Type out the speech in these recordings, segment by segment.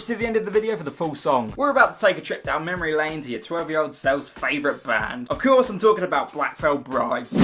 watch to the end of the video for the full song. We're about to take a trip down memory lane to your 12-year-old self's favourite band. Of course, I'm talking about Black Veil Brides.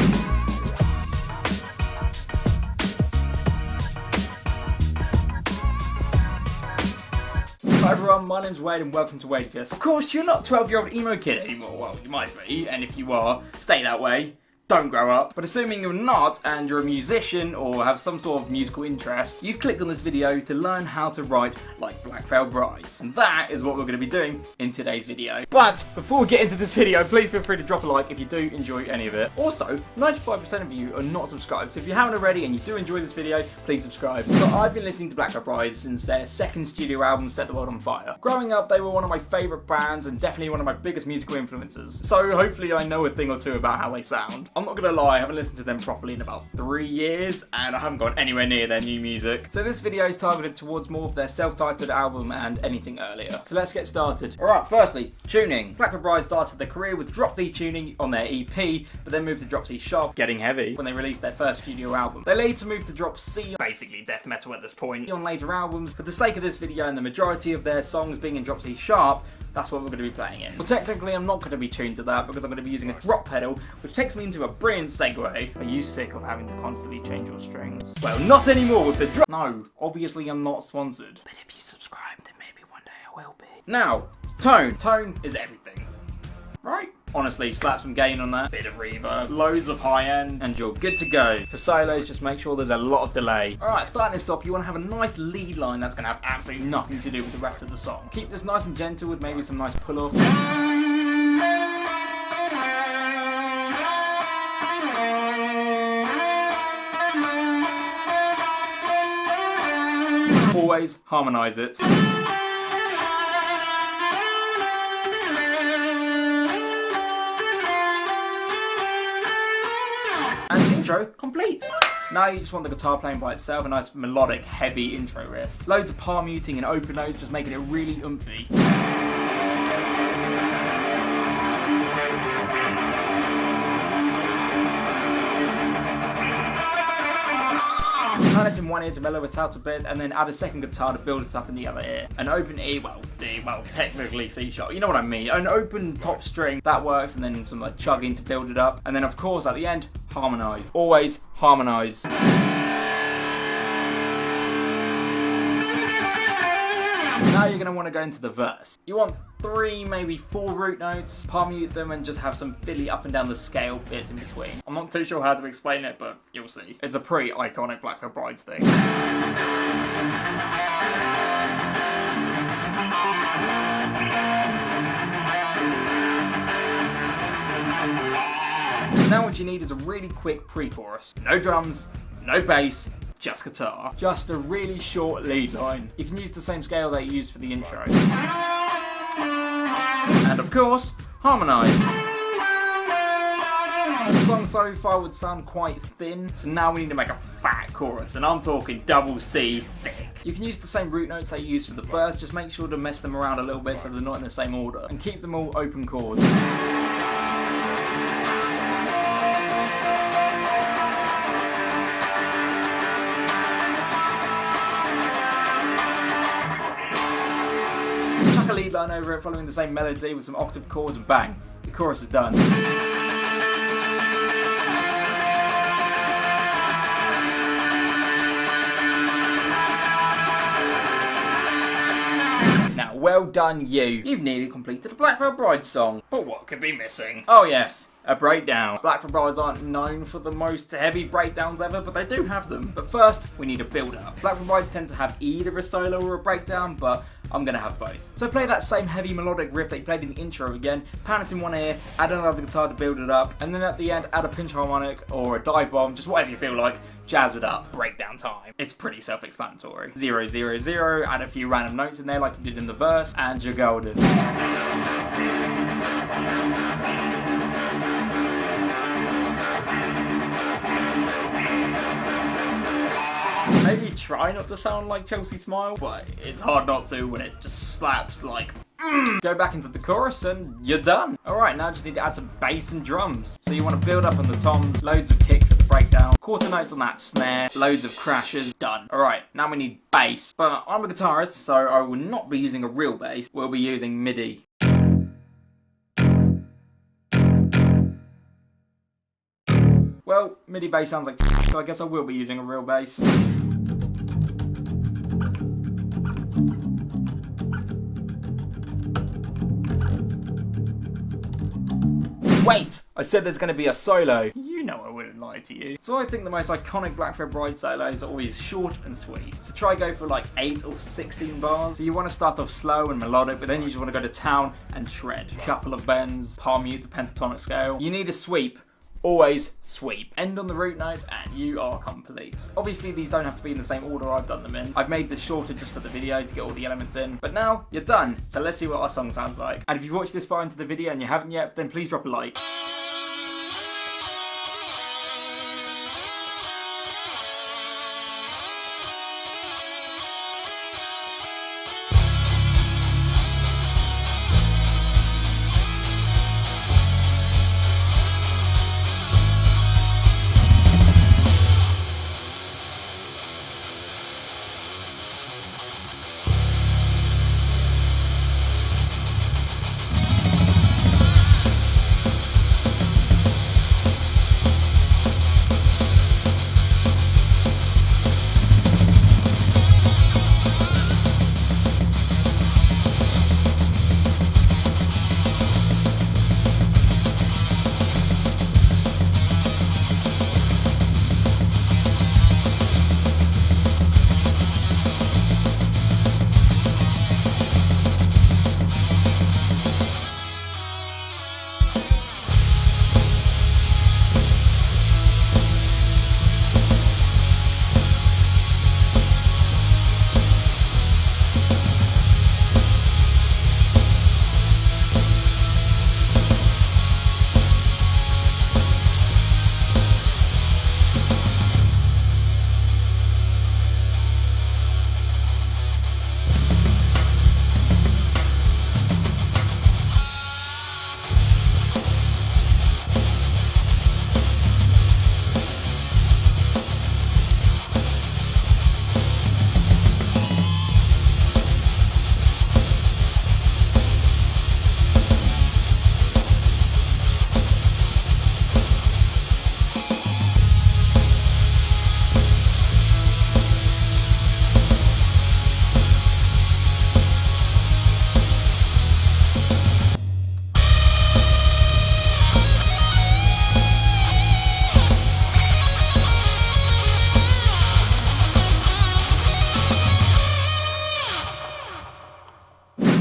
Hi everyone, my name's Wade and welcome to Wadecast. Of course, you're not a 12-year-old emo kid anymore. Well, you might be, and if you are, stay that way. Don't grow up. But assuming you're not, and you're a musician or have some sort of musical interest, you've clicked on this video to learn how to write like Black Veil Brides. And that is what we're going to be doing in today's video. But before we get into this video, please feel free to drop a like if you do enjoy any of it. Also, 95% of you are not subscribed, so if you haven't already and you do enjoy this video, please subscribe. So I've been listening to Black Veil Brides since their second studio album, Set the World on Fire. Growing up, they were one of my favourite bands and definitely one of my biggest musical influences. So hopefully I know a thing or two about how they sound. I'm not gonna lie, I haven't listened to them properly in about 3 years and I haven't gone anywhere near their new music. So this video is targeted towards more of their self-titled album and anything earlier. So let's get started. Alright, firstly, tuning. Black Veil Brides started their career with drop D tuning on their EP, but then moved to drop C sharp, getting heavy, when they released their first studio album. They later moved to drop C, basically death metal at this point, on later albums. For the sake of this video and the majority of their songs being in drop C sharp, that's what we're going to be playing in. Well, technically, I'm not going to be tuned to that because I'm going to be using a drop pedal, which takes me into a brilliant segue. Are you sick of having to constantly change your strings? Well, not anymore with the drop. No, obviously I'm not sponsored. But if you subscribe, then maybe one day I will be. Now, tone. Tone is everything. Right? Honestly, slap some gain on that, bit of reverb, loads of high end, and you're good to go. For solos, just make sure there's a lot of delay. Alright, starting this off, you want to have a nice lead line that's going to have absolutely nothing to do with the rest of the song. Keep this nice and gentle with maybe some nice pull-off. Always harmonise it. And intro complete. Now you just want the guitar playing by itself, a nice melodic, heavy intro riff. Loads of palm muting and open notes, just making it really oomphy. 9 in one ear to mellow it out a bit, and then add a second guitar to build it up in the other ear. An open E, well, D, well, technically C sharp, you know what I mean. An open top string, that works, and then some like chugging to build it up. And then of course at the end, harmonise. Always harmonise. Now you're going to want to go into the verse. You want 3, maybe 4 root notes, palm mute them and just have some fiddly up and down the scale bits in between. I'm not too sure how to explain it, but you'll see. It's a pretty iconic Black Veil Brides thing. Now what you need is a really quick pre-chorus. No drums, no bass, just guitar. Just a really short lead line. You can use the same scale that you used for the intro. And of course, harmonise. The song so far would sound quite thin, so now we need to make a fat chorus, and I'm talking double C thick. You can use the same root notes that you used for the verse, just make sure to mess them around a little bit so they're not in the same order, and keep them all open chords. A lead line over it, following the same melody with some octave chords, and bang, the chorus is done. Now, well done you. You've nearly completed a Black Veil Brides song. But what could be missing? Oh yes, a breakdown. Black Veil Brides aren't known for the most heavy breakdowns ever, but they do have them. But first, we need a build-up. Black Veil Brides tend to have either a solo or a breakdown, but I'm going to have both. So play that same heavy melodic riff that you played in the intro again, pound it in one ear, add another guitar to build it up, and then at the end add a pinch harmonic or a dive bomb, just whatever you feel like, jazz it up. Breakdown time. It's pretty self-explanatory. 0, 0, 0, add a few random notes in there like you did in the verse, and you're golden. Maybe try not to sound like Chelsea Smile, but it's hard not to when it just slaps like Go back into the chorus and you're done. Alright, now I just need to add some bass and drums. So you want to build up on the toms, loads of kick for the breakdown, quarter notes on that snare, loads of crashes, done. Alright, now we need bass. But I'm a guitarist, so I will not be using a real bass. We'll be using MIDI. Well, MIDI bass sounds like so I guess I will be using a real bass. Wait! I said there's going to be a solo. You know I wouldn't lie to you. So I think the most iconic Black Fred Bride solos are always short and sweet. So try go for like 8 or 16 bars. So you want to start off slow and melodic, but then you just want to go to town and shred. A couple of bends, palm mute the pentatonic scale. You need a sweep. Always sweep. End on the root note and you are complete. Obviously these don't have to be in the same order I've done them in. I've made this shorter just for the video to get all the elements in. But now you're done. So let's see what our song sounds like. And if you've watched this far into the video and you haven't yet, then please drop a like.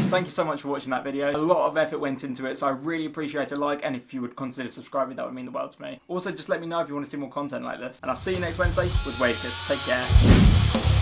Thank you so much for watching that video. A lot of effort went into it, so I really appreciate a like, and if you would consider subscribing, that would mean the world to me. Also, just let me know if you want to see more content like this. And I'll see you next Wednesday with Wadicus. Take care.